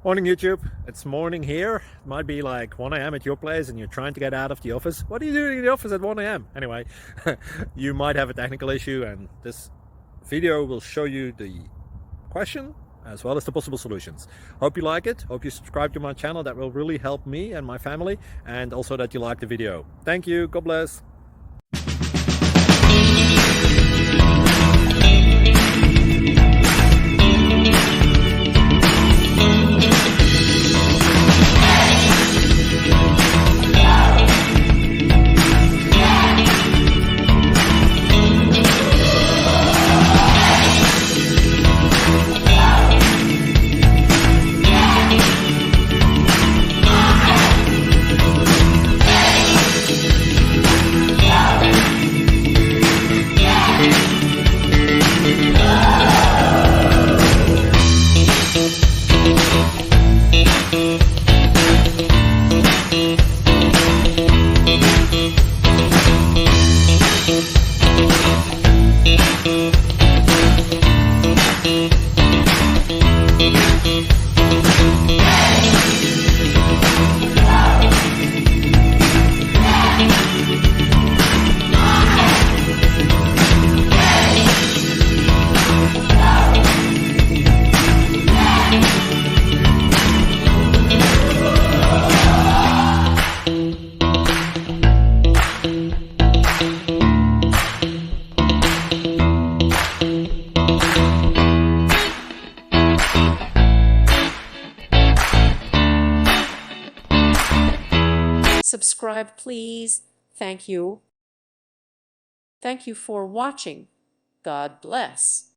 Morning YouTube, it's morning here. It might be like 1 a.m. at your place and you're trying to get out of the office. What are you doing in the office at 1 a.m.? Anyway, you might have a technical issue and this video will show you the question as well as the possible solutions. Hope you like it, hope you subscribe to my channel. That will really help me and my family, and also that you like the video. Thank you, God bless. Subscribe, please. Thank you. Thank you for watching. God bless.